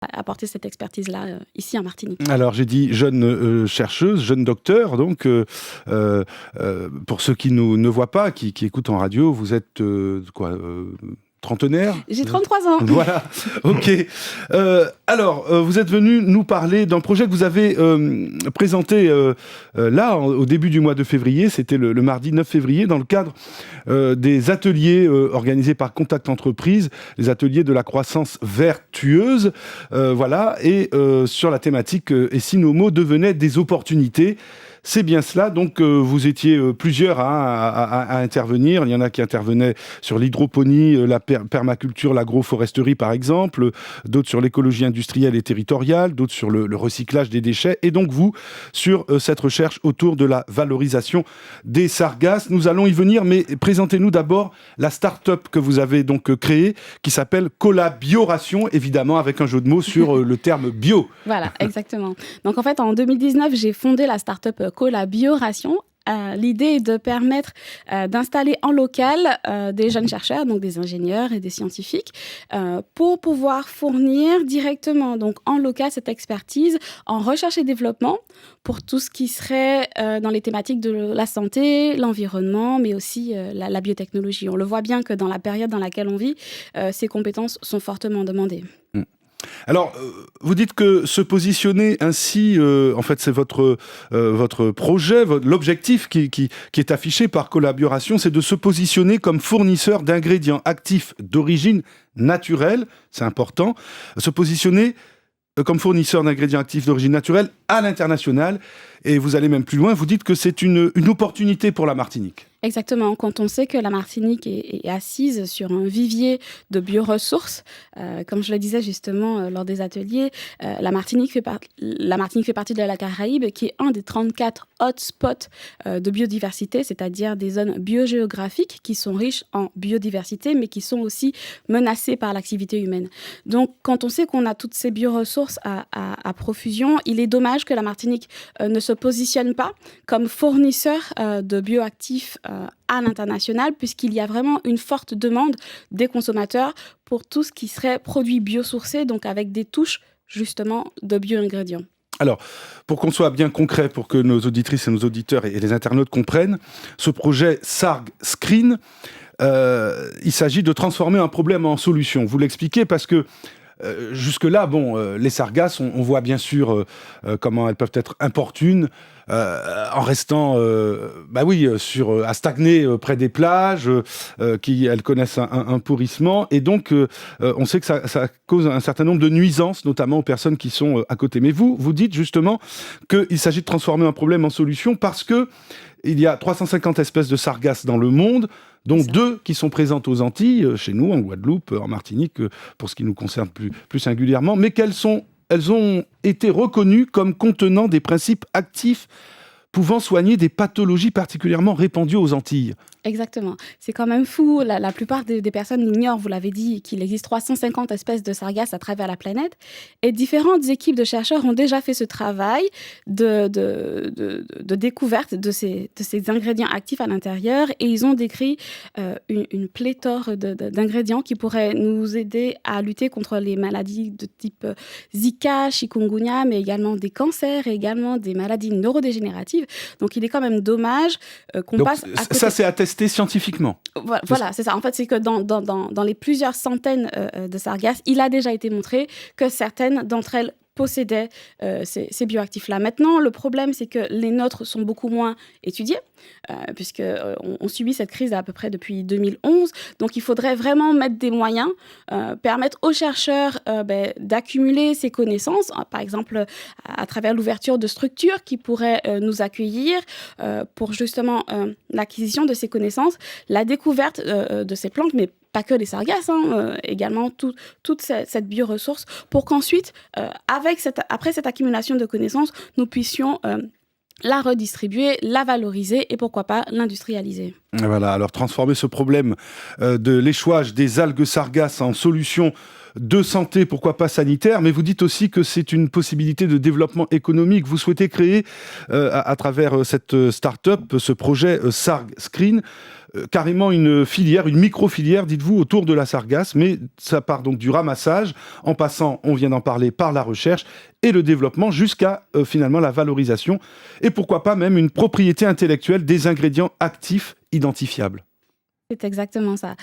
apporter cette expertise-là ici en Martinique. Alors j'ai dit jeune chercheuse, jeune docteur, donc pour ceux qui ne voient pas, qui écoutent en radio, vous êtes trentenaire ? J'ai 33 ans. Voilà, ok. Alors, vous êtes venu nous parler d'un projet que vous avez présenté là, au début du mois de février, c'était le mardi 9 février, dans le cadre des ateliers organisés par Contact Entreprise, les ateliers de la croissance vertueuse, voilà, et sur la thématique « Et si nos mots devenaient des opportunités ?» C'est bien cela, donc vous étiez plusieurs à intervenir. Il y en a qui intervenaient sur l'hydroponie, la permaculture, l'agroforesterie par exemple, d'autres sur l'écologie industrielle et territoriale, d'autres sur le recyclage des déchets, et donc vous, sur cette recherche autour de la valorisation des sargasses. Nous allons y venir, mais présentez-nous d'abord la start-up que vous avez donc créée, qui s'appelle Collabioration, évidemment avec un jeu de mots sur le terme bio. Voilà, exactement. Donc en fait, en 2019, j'ai fondé la start-up Collabioration. L'idée est de permettre d'installer en local des jeunes chercheurs, donc des ingénieurs et des scientifiques, pour pouvoir fournir directement, donc en local, cette expertise en recherche et développement pour tout ce qui serait dans les thématiques de la santé, l'environnement, mais aussi la biotechnologie. On le voit bien que dans la période dans laquelle on vit, ces compétences sont fortement demandées. Alors, vous dites que se positionner ainsi, en fait, c'est votre projet, l'objectif qui est affiché par Collabioration, c'est de se positionner comme fournisseur d'ingrédients actifs d'origine naturelle, c'est important, se positionner comme fournisseur d'ingrédients actifs d'origine naturelle à l'international, et vous allez même plus loin, vous dites que c'est une opportunité pour la Martinique. Exactement. Quand on sait que la Martinique est assise sur un vivier de bioressources, comme je le disais justement lors des ateliers, la Martinique fait partie de la Caraïbe, qui est un des 34 hotspots de biodiversité, c'est-à-dire des zones biogéographiques qui sont riches en biodiversité, mais qui sont aussi menacées par l'activité humaine. Donc, quand on sait qu'on a toutes ces bioressources à profusion, il est dommage que la Martinique ne se positionne pas comme fournisseur de bioactifs à l'international, puisqu'il y a vraiment une forte demande des consommateurs pour tout ce qui serait produit biosourcé, donc avec des touches justement de bio-ingrédients. Alors, pour qu'on soit bien concret, pour que nos auditrices et nos auditeurs et les internautes comprennent, ce projet Sarg Screen, il s'agit de transformer un problème en solution. Vous l'expliquez parce que jusque-là, les sargasses, on voit bien sûr comment elles peuvent être importunes, en restant à stagner près des plages, elles connaissent un pourrissement, et donc on sait que ça cause un certain nombre de nuisances, notamment aux personnes qui sont à côté. Mais vous dites justement qu'il s'agit de transformer un problème en solution parce que il y a 350 espèces de sargasses dans le monde, dont 2 qui sont présentes aux Antilles, chez nous, en Guadeloupe, en Martinique, pour ce qui nous concerne plus singulièrement, mais elles ont été reconnues comme contenant des principes actifs pouvant soigner des pathologies particulièrement répandues aux Antilles. Exactement. C'est quand même fou. La plupart des personnes ignorent, vous l'avez dit, qu'il existe 350 espèces de sargasses à travers la planète. Et différentes équipes de chercheurs ont déjà fait ce travail de découverte de ces ingrédients actifs à l'intérieur. Et ils ont décrit une pléthore d'ingrédients qui pourraient nous aider à lutter contre les maladies de type Zika, chikungunya, mais également des cancers et également des maladies neurodégénératives. Donc, il est quand même dommage qu'on passe à côté. Ça, c'est attesté scientifiquement. Voilà, c'est ça. En fait, c'est que dans les plusieurs centaines de sargasses, il a déjà été montré que certaines d'entre elles possédaient ces bioactifs-là. Maintenant, le problème, c'est que les nôtres sont beaucoup moins étudiés, puisqu'on subit cette crise à peu près depuis 2011. Donc, il faudrait vraiment mettre des moyens, permettre aux chercheurs d'accumuler ces connaissances, par exemple à travers l'ouverture de structures qui pourraient nous accueillir pour justement l'acquisition de ces connaissances, la découverte de ces plantes, mais pas que les sargasses, également toute cette bioressource, pour qu'ensuite, après cette accumulation de connaissances, nous puissions la redistribuer, la valoriser et pourquoi pas l'industrialiser. Voilà, alors transformer ce problème de l'échouage des algues sargasses en solution de santé, pourquoi pas sanitaire, mais vous dites aussi que c'est une possibilité de développement économique. Vous souhaitez créer, à travers cette start-up, ce projet Sarg Screen, carrément une filière, une micro-filière, dites-vous, autour de la sargasse, mais ça part donc du ramassage, en passant, on vient d'en parler, par la recherche et le développement, jusqu'à finalement la valorisation, et pourquoi pas même une propriété intellectuelle des ingrédients actifs identifiables. C'est exactement ça.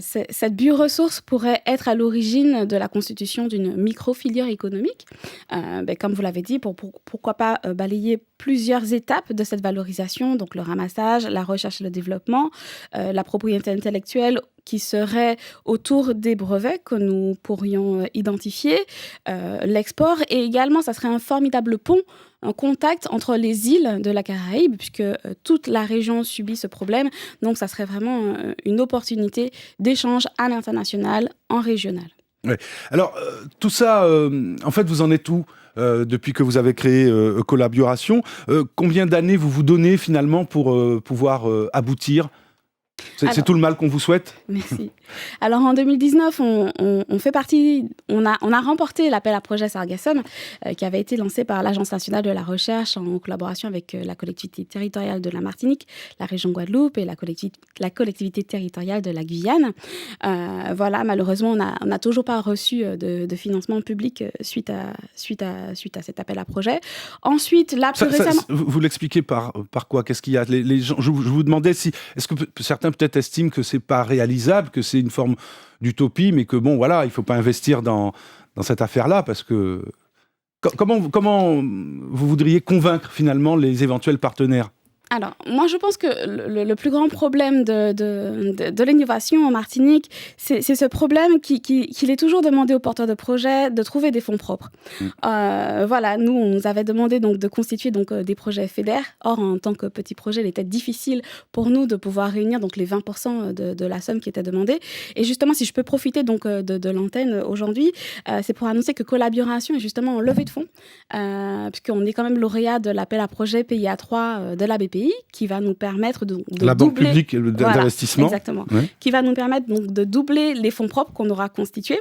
Cette bioressource pourrait être à l'origine de la constitution d'une micro-filière économique. Comme vous l'avez dit, pourquoi pas balayer plusieurs étapes de cette valorisation, donc le ramassage, la recherche et le développement, la propriété intellectuelle qui serait autour des brevets que nous pourrions identifier, l'export, et également, ça serait un formidable pont, un contact entre les îles de la Caraïbe, puisque toute la région subit ce problème. Donc, ça serait vraiment une opportunité d'échange à l'international, en régional. Ouais. Alors, tout ça, en fait, vous en êtes où depuis que vous avez créé Collaboration? Combien d'années vous vous donnez finalement pour pouvoir aboutir? C'est tout le mal qu'on vous souhaite. Merci. Alors en 2019, on fait partie, on a remporté l'appel à projet Sargassum qui avait été lancé par l'Agence nationale de la recherche en collaboration avec la collectivité territoriale de la Martinique, la région Guadeloupe et la collectivité territoriale de la Guyane. Malheureusement, on n'a toujours pas reçu de financement public suite à cet appel à projet. Ensuite, là, plus récemment... Vous l'expliquez par quoi? Qu'est-ce qu'il y a? Les gens, je vous demandais si... Est-ce que certains peut-être estiment que c'est pas réalisable, que c'est une forme d'utopie, mais que bon, voilà, il faut pas investir dans cette affaire-là, parce que... Comment vous voudriez convaincre finalement les éventuels partenaires? Alors, moi, je pense que le plus grand problème de l'innovation en Martinique, c'est ce problème qu'il est toujours demandé aux porteurs de projets de trouver des fonds propres. Nous, on nous avait demandé donc, de constituer donc, des projets FEDER. Or, en tant que petit projet, il était difficile pour nous de pouvoir réunir donc, les 20% de la somme qui était demandée. Et justement, si je peux profiter donc, de l'antenne aujourd'hui, c'est pour annoncer que Collaboration est justement en levée de fonds, puisqu'on est quand même lauréat de l'appel à projet PIA3 de la BPI, qui va nous permettre de la doubler... Banque publique d'investissement. Voilà, exactement. Ouais. Qui va nous permettre donc, de doubler les fonds propres qu'on aura constitués.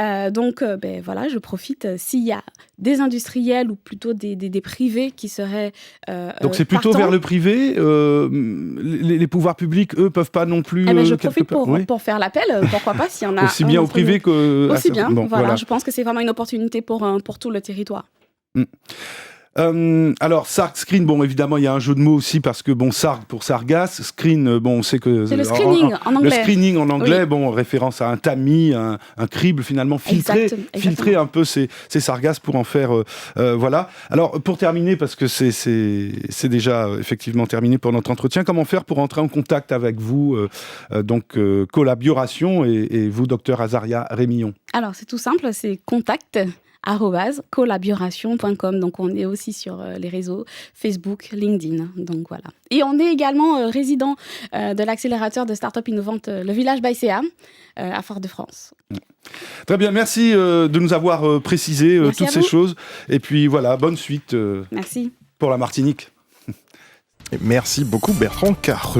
Je profite, s'il y a des industriels ou plutôt des privés qui seraient donc c'est plutôt partants, vers le privé, les pouvoirs publics, eux, peuvent pas non plus... je profite pour faire l'appel, pourquoi pas, s'il y en a... Aussi bien au privé que... Aussi bien, voilà. Je pense que c'est vraiment une opportunité pour tout le territoire. Alors, Sarg Screen, bon, évidemment, il y a un jeu de mots aussi parce que, bon, Sarg pour Sargasse, Screen, bon, on sait que... C'est le screening en anglais. Le screening en anglais, oui. Bon, référence à un tamis, un crible, finalement, filtrer un peu ces sargasses pour en faire... voilà. Alors, pour terminer, parce que c'est déjà effectivement terminé pour notre entretien, comment faire pour entrer en contact avec vous, Collaboration et vous, docteur Azaria Rémillon? Alors, c'est tout simple, c'est contact@collaboration.com. Donc, on est aussi sur les réseaux Facebook, LinkedIn. Donc, voilà. Et on est également résident de l'accélérateur de start-up innovantes Le Village by CA à Fort-de-France. Très bien, merci de nous avoir précisé toutes ces choses. Et puis, voilà, bonne suite merci. Pour la Martinique. Merci beaucoup, Bertrand Carreux.